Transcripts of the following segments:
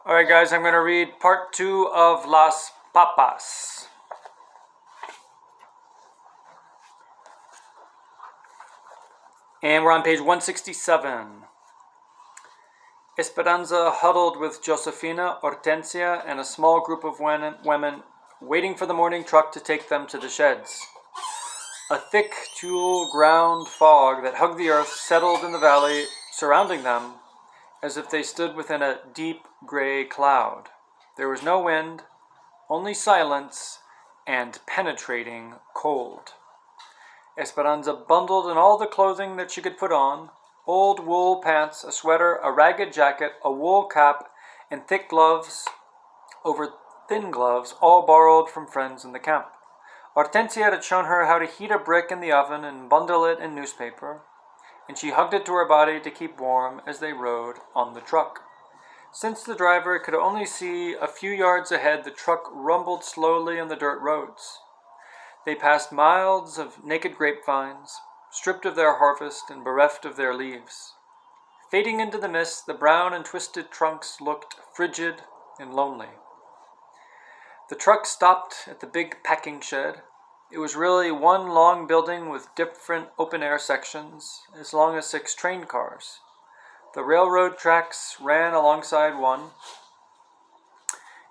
Alright guys, I'm going to read part 2 of Las Papas. And we're on page 167. Esperanza huddled with Josefina, Hortensia, and a small group of women waiting for the morning truck to take them to the sheds. A thick, tulle ground fog that hugged the earth settled in the valley surrounding them, as if they stood within a deep gray cloud. There was no wind, only silence and penetrating cold. Esperanza bundled in all the clothing that she could put on, old wool pants, a sweater, a ragged jacket, a wool cap, and thick gloves over thin gloves, all borrowed from friends in the camp. Hortensia had shown her how to heat a brick in the oven and bundle it in newspaper, and she hugged it to her body to keep warm as they rode on the truck. Since the driver could only see a few yards ahead, the truck rumbled slowly on the dirt roads. They passed miles of naked grapevines, stripped of their harvest and bereft of their leaves. Fading into the mist, the brown and twisted trunks looked frigid and lonely. The truck stopped at the big packing shed. It was really one long building with different open-air sections, as long as 6 train cars. The railroad tracks ran alongside one,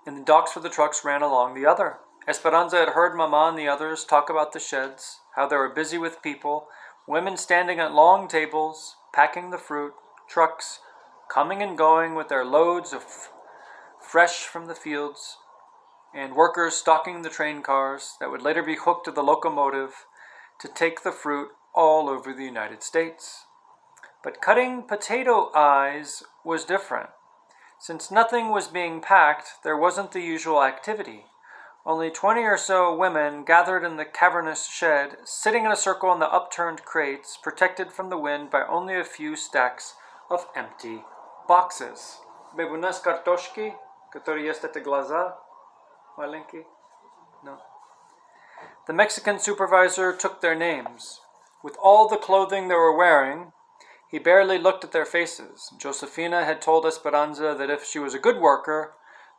and the docks for the trucks ran along the other. Esperanza had heard Mama and the others talk about the sheds, how they were busy with people, women standing at long tables, packing the fruit, trucks coming and going with their loads of fresh from the fields, and workers stocking the train cars that would later be hooked to the locomotive to take the fruit all over the United States. But cutting potato eyes was different. Since nothing was being packed, there wasn't the usual activity. Only 20 or so women gathered in the cavernous shed, sitting in a circle in the upturned crates, protected from the wind by only a few stacks of empty boxes. Bebunas kartoshki, которые есть это глаза? Маленький? No. The Mexican supervisor took their names. With all the clothing they were wearing, he barely looked at their faces. Josefina had told Esperanza that if she was a good worker,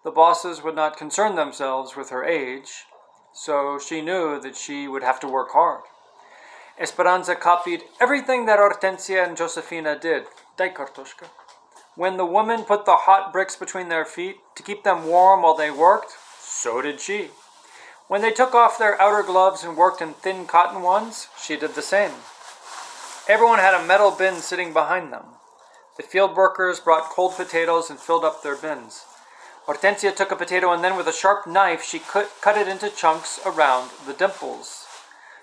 the bosses would not concern themselves with her age, so she knew that she would have to work hard. Esperanza copied everything that Hortensia and Josefina did. Dai kartoshka. When the woman put the hot bricks between their feet to keep them warm while they worked, so did she. When they took off their outer gloves and worked in thin cotton ones, she did the same. Everyone had a metal bin sitting behind them. The field workers brought cold potatoes and filled up their bins. Hortensia took a potato and then with a sharp knife she cut it into chunks around the dimples.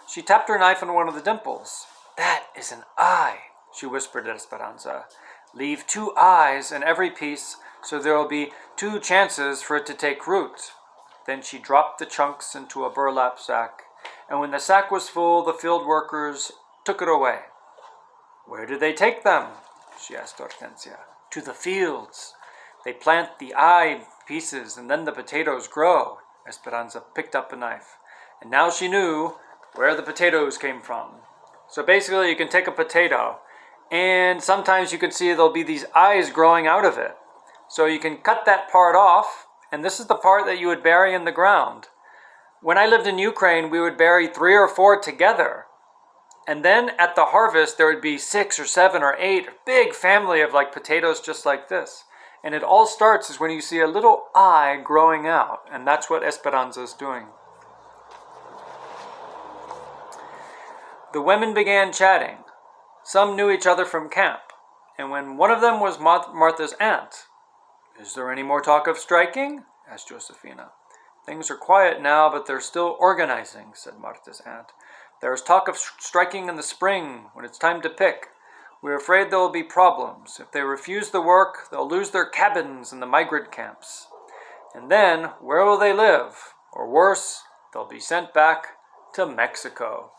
She tapped her knife on one of the dimples. "That is an eye," she whispered to Esperanza. "Leave 2 eyes in every piece so there will be 2 chances for it to take root." Then she dropped the chunks into a burlap sack, and when the sack was full, the field workers took it away. "Where do they take them?" she asked Hortensia. "To the fields. They plant the eye pieces, and then the potatoes grow." Esperanza picked up a knife, and now she knew where the potatoes came from. So basically, you can take a potato, and sometimes you can see there'll be these eyes growing out of it. So you can cut that part off, and this is the part that you would bury in the ground. When I lived in Ukraine, we would bury 3 or 4 together. And then at the harvest, there would be 6 or 7 or 8, a big family of like potatoes just like this. And it all starts is when you see a little eye growing out, and that's what Esperanza is doing. The women began chatting. Some knew each other from camp, and when one of them was Martha's aunt. "Is there any more talk of striking?" asked Josefina. "Things are quiet now, but they're still organizing," said Martha's aunt. "There is talk of striking in the spring, when it's time to pick. We're afraid there will be problems. If they refuse the work, they'll lose their cabins in the migrant camps. And then, where will they live? Or worse, they'll be sent back to Mexico."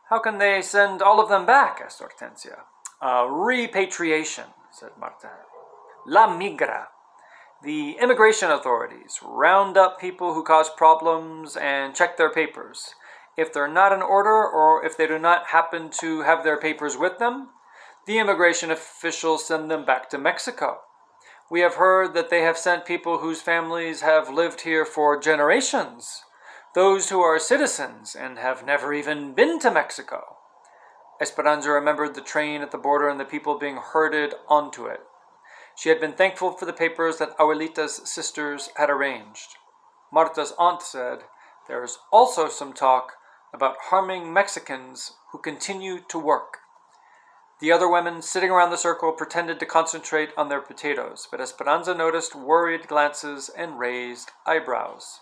"How can they send all of them back?" asked Hortensia. "Repatriation," said Marta. La migra. The immigration authorities round up people who cause problems and check their papers. If they're not in order, or if they do not happen to have their papers with them, the immigration officials send them back to Mexico. We have heard that they have sent people whose families have lived here for generations, those who are citizens and have never even been to Mexico. Esperanza remembered the train at the border and the people being herded onto it. She had been thankful for the papers that Abuelita's sisters had arranged. Marta's aunt said, "There is also some talk about harming Mexicans who continue to work." The other women sitting around the circle pretended to concentrate on their potatoes, but Esperanza noticed worried glances and raised eyebrows.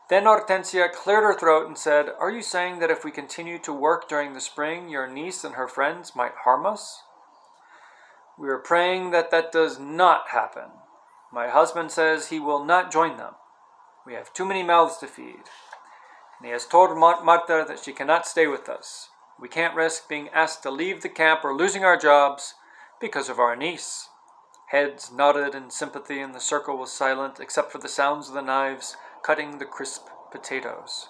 Then Hortensia cleared her throat and said, "Are you saying that if we continue to work during the spring, your niece and her friends might harm us?" "We are praying that that does not happen. My husband says he will not join them. We have too many mouths to feed. And he has told Marta that she cannot stay with us. We can't risk being asked to leave the camp or losing our jobs because of our niece." Heads nodded in sympathy and the circle was silent except for the sounds of the knives cutting the crisp potatoes.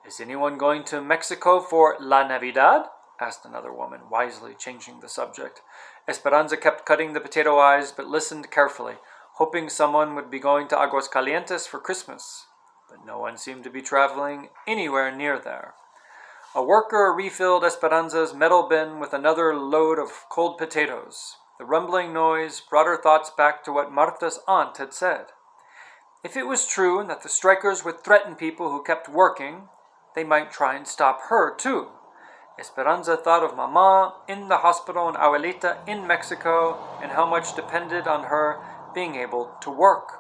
"Is anyone going to Mexico for La Navidad?" asked another woman, wisely changing the subject. Esperanza kept cutting the potato eyes but listened carefully, hoping someone would be going to Aguascalientes for Christmas. But no one seemed to be traveling anywhere near there. A worker refilled Esperanza's metal bin with another load of cold potatoes. The rumbling noise brought her thoughts back to what Marta's aunt had said. If it was true that the strikers would threaten people who kept working, they might try and stop her too. Esperanza thought of Mama in the hospital and Abuelita in Mexico and how much depended on her being able to work.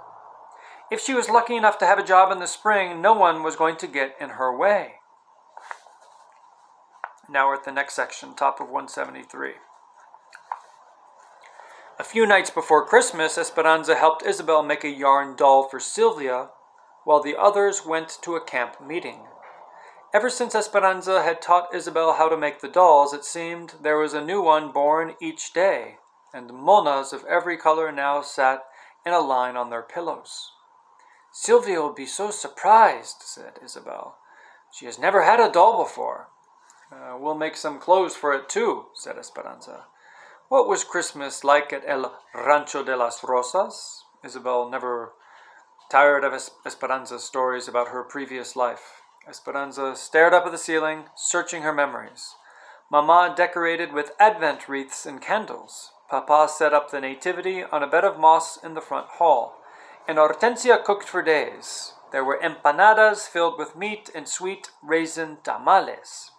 If she was lucky enough to have a job in the spring, no one was going to get in her way. Now we're at the next section, top of 173. A few nights before Christmas, Esperanza helped Isabel make a yarn doll for Sylvia, while the others went to a camp meeting. Ever since Esperanza had taught Isabel how to make the dolls, it seemed there was a new one born each day, and monas of every color now sat in a line on their pillows. "Sylvia will be so surprised," said Isabel. "She has never had a doll before." We'll make some clothes for it too," said Esperanza. "What was Christmas like at El Rancho de las Rosas?" Isabel never tired of Esperanza's stories about her previous life. Esperanza stared up at the ceiling, searching her memories. Mama decorated with Advent wreaths and candles. Papa set up the nativity on a bed of moss in the front hall. And Hortensia cooked for days. There were empanadas filled with meat and sweet raisin tamales.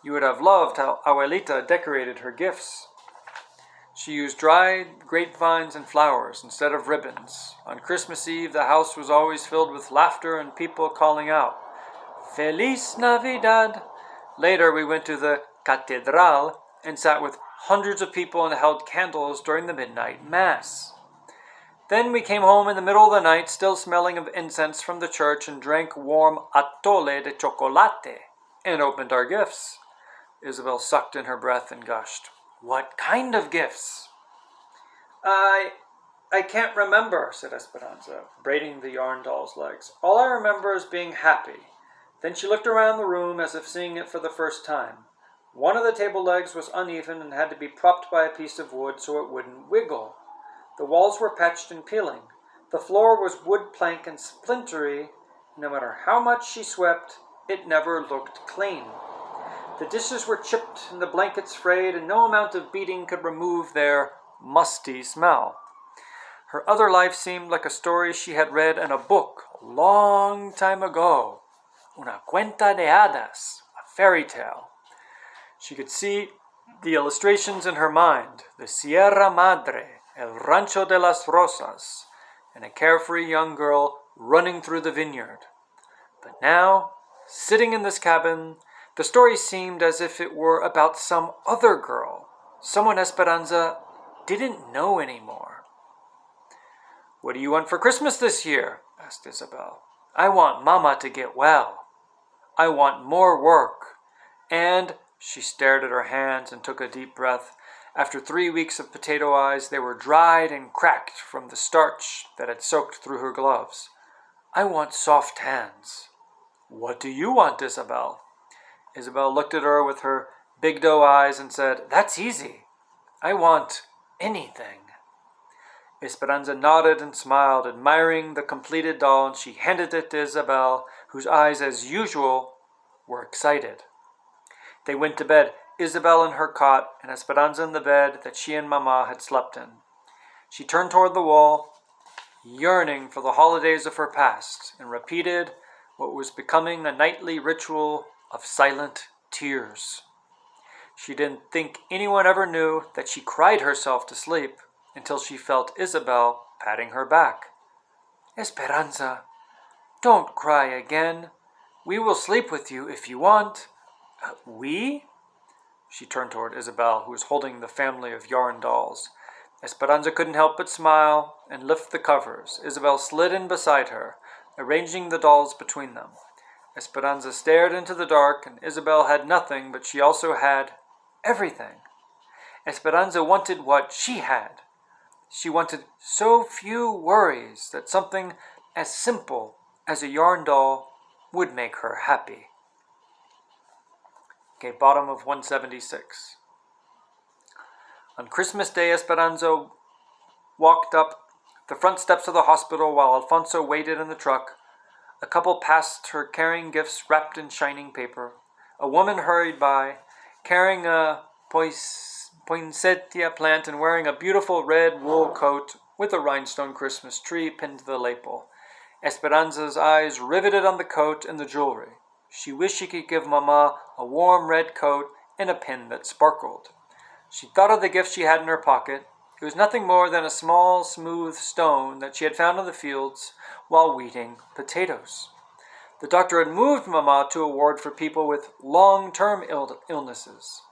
You would have loved how Abuelita decorated her gifts. She used dried grapevines and flowers instead of ribbons. On Christmas Eve, the house was always filled with laughter and people calling out, "Feliz Navidad!" Later, we went to the Catedral and sat with hundreds of people and held candles during the midnight mass. Then we came home in the middle of the night, still smelling of incense from the church, and drank warm atole de chocolate and opened our gifts. Isabel sucked in her breath and gushed. "What kind of gifts?" I can't remember," said Esperanza, braiding the yarn doll's legs. "All I remember is being happy." Then she looked around the room as if seeing it for the first time. One of the table legs was uneven and had to be propped by a piece of wood so it wouldn't wiggle. The walls were patched and peeling. The floor was wood plank and splintery. No matter how much she swept, it never looked clean. The dishes were chipped and the blankets frayed, and no amount of beating could remove their musty smell. Her other life seemed like a story she had read in a book a long time ago. Una cuenta de hadas, a fairy tale. She could see the illustrations in her mind, the Sierra Madre, El Rancho de las Rosas, and a carefree young girl running through the vineyard. But now, sitting in this cabin, the story seemed as if it were about some other girl, someone Esperanza didn't know anymore. "What do you want for Christmas this year?" asked Isabel. "I want Mama to get well. I want more work. And," she stared at her hands and took a deep breath. After 3 weeks of potato eyes, they were dried and cracked from the starch that had soaked through her gloves. "I want soft hands." "What do you want, Isabel?" Isabel looked at her with her big doe eyes and said, "That's easy. I want anything." Esperanza nodded and smiled, admiring the completed doll, and she handed it to Isabel, whose eyes, as usual, were excited. They went to bed, Isabel in her cot, and Esperanza in the bed that she and Mama had slept in. She turned toward the wall, yearning for the holidays of her past, and repeated what was becoming a nightly ritual of silent tears. She didn't think anyone ever knew that she cried herself to sleep until she felt Isabel patting her back. Esperanza, don't cry again. We will sleep with you if you want. We? She turned toward Isabel, who was holding the family of yarn dolls. Esperanza couldn't help but smile and lift the covers. Isabel slid in beside her, arranging the dolls between them. Esperanza stared into the dark, and Isabel had nothing, but she also had everything. Esperanza wanted what she had. She wanted so few worries that something as simple as a yarn doll would make her happy. Okay, bottom of 176. On Christmas Day, Esperanza walked up the front steps of the hospital while Alfonso waited in the truck. A couple passed her carrying gifts wrapped in shining paper. A woman hurried by, carrying a poinsettia plant and wearing a beautiful red wool coat with a rhinestone Christmas tree pinned to the lapel. Esperanza's eyes riveted on the coat and the jewelry. She wished she could give Mama a warm red coat and a pin that sparkled. She thought of the gift she had in her pocket. It was nothing more than a small, smooth stone that she had found in the fields while weeding potatoes. The doctor had moved Mama to a ward for people with long-term illnesses.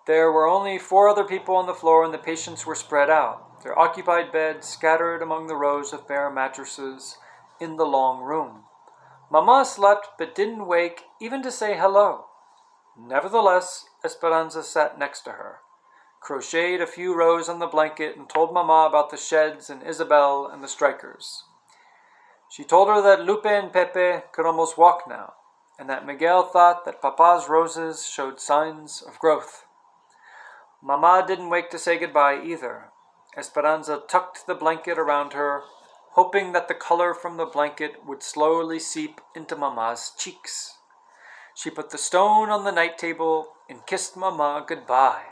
There were only 4 other people on the floor, and the patients were spread out, their occupied beds scattered among the rows of bare mattresses in the long room. Mama slept but didn't wake even to say hello. Nevertheless, Esperanza sat next to her, crocheted a few rows on the blanket, and told Mama about the sheds and Isabel and the strikers. She told her that Lupe and Pepe could almost walk now, and that Miguel thought that Papa's roses showed signs of growth. Mama didn't wake to say goodbye either. Esperanza tucked the blanket around her, hoping that the color from the blanket would slowly seep into Mama's cheeks. She put the stone on the night table and kissed Mama goodbye.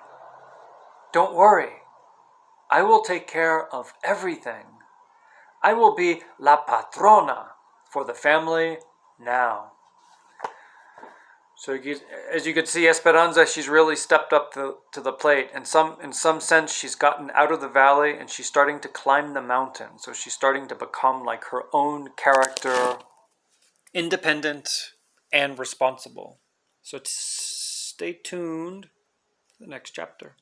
Don't worry. I will take care of everything. I will be la patrona for the family now. So as you could see, Esperanza, she's really stepped up to the plate. In some sense, she's gotten out of the valley and she's starting to climb the mountain. So she's starting to become like her own character, independent and responsible. So stay tuned for the next chapter.